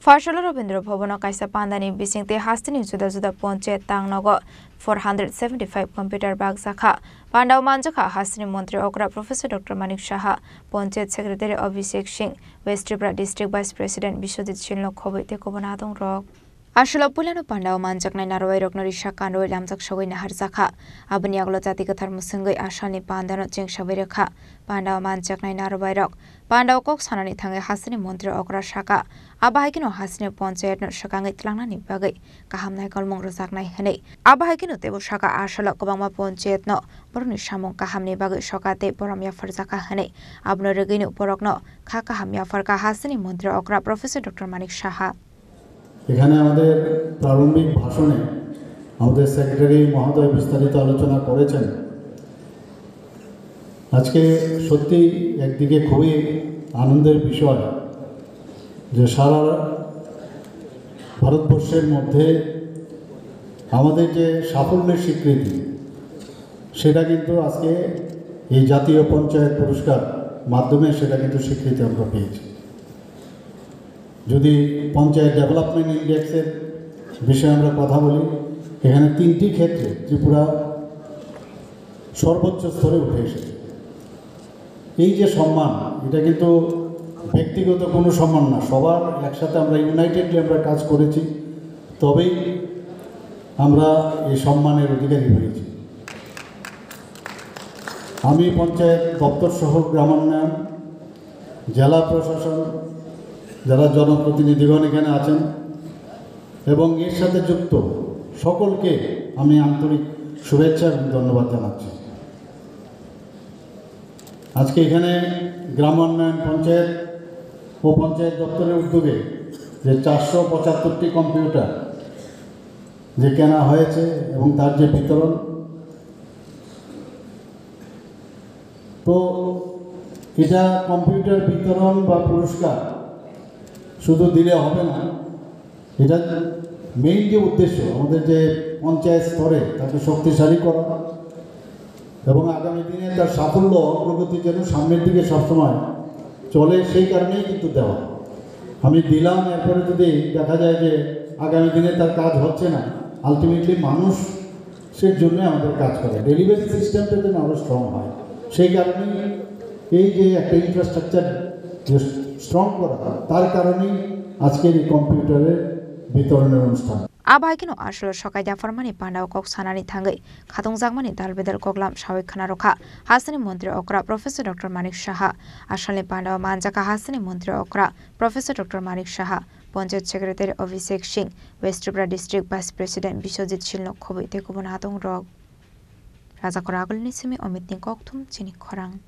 Farshala Rabindra Bhavana Kaisa Pandani Bisingte Hastini Juda Juda Ponche Tangnogo 475 computer bag Zakha Pandau Manjaka Hastini Montri Okra Professor Dr. Manik Shaha Ponche Secretary Abhishek Singh West Tripura District Vice President Bishwadit Shilno Khobite Kobanadong Rock Ashula Pulano Pandau Manjakna Narway Roknori Shakando Lamzak Shawin Harzaka Abani Aglo Jati Kathar Musungai Ashani Pandano Jeng Shaviraka Pandau Manjakna Narway Rock Pandau Kok Sanani Tange Hastini Montri Okra Shaka Abahikino Hastini Ponche no Shakanga Tlangani Bagai Kahamna Kalmong Razaknai Hene Abahikino Tebu Shaka Ashala Kobama Ponche no Borni Shamon Kahamni Bagai Shokate Boramya Farzaka Hene Abno Regino Borokno Kakahamya Farka Hastini Montri Okra Professor Dr. Manik Shaha এখানে আমাদের প্রারম্ভিক ভাষণে আমাদের secretary মহোদয় বিস্তারিত আলোচনা করেছেন। আজকে সত্যি একদিকে খুবই আনন্দের বিষয় যে সারা ভারতবর্ষের মধ্যে আমাদের যে সাফল্যের স্বীকৃতি সেটা কিন্তু আজকে এই জাতীয় পঞ্চায়েত পুরস্কার মাধ্যমে সেটা কিন্তু স্বীকৃতি আমরা পেয়েছি। যদি পঞ্চায়েত ডেভেলপমেন্ট ইন্ডেক্সের বিষয়ে আমরা কথা বলি এখানে তিনটি ক্ষেত্রে ত্রিপুরা সর্বোচ্চ স্তরে উঠে এসেছে। এই যে সম্মান এটা কিন্তু ব্যক্তিগত কোনো সম্মান না, সবার একসাথে আমরা ইউনাইটেডলি আমরা কাজ করেছি, তবেই আমরা এই সম্মানের অধিকারী হয়েছি। আমি পঞ্চায়েত দপ্তর সহ গ্রামোন্নয়ন জেলা প্রশাসন যারা জনপ্রতিনিধিগণ এখানে আছেন এবং এর সাথে যুক্ত সকলকে আমি আন্তরিক শুভেচ্ছা এবং ধন্যবাদ জানাচ্ছি। আজকে এখানে গ্রাম উন্নয়ন পঞ্চায়েত ও পঞ্চায়েত দপ্তরের উদ্যোগে যে 475টি কম্পিউটার যে কেনা হয়েছে এবং তার যে বিতরণ, তো এটা কম্পিউটার বিতরণ বা পুরস্কার শুধু দিলে হবে না, এটা মেইন যে উদ্দেশ্য আমাদের যে পঞ্চায়েত স্তরে তাকে শক্তিশালী করা এবং আগামী দিনে তার সাফল্য অগ্রগতি যেন সামনের দিকে সবসময় চলে, সেই কারণেই কিন্তু দেওয়া। আমি দিলাম, এরপরে যদি দেখা যায় যে আগামী দিনে তার কাজ হচ্ছে না, আলটিমেটলি মানুষের জন্য আমাদের কাজ করে ডেলিভারি সিস্টেমটা যেন আরও স্ট্রং হয়, সেই কারণেই এই যে একটা ইনফ্রাস্ট্রাকচার স্ট্রং করা, তার কারণেই আজকের এই কম্পিউটারের বিতরণের অনুষ্ঠান। Abahikino Ashura Shokai Jafarmani Pandau Kok Sanani Tangai Khatung Zagmani Dalbedel Koglam Shawik Khanarokha Hastini Montri Okra Professor Dr. Manik Shaha Ashali Pandau Manjaka Hastini Montri Okra Professor Dr. Manik Shaha Ponchayat Secretary Abhishek Singh West Tripura District Vice President Bishwadit Shilno Khobite Kobanadong Rock Raja Koragul Nisimi Omit Nikoktum Chini Khorang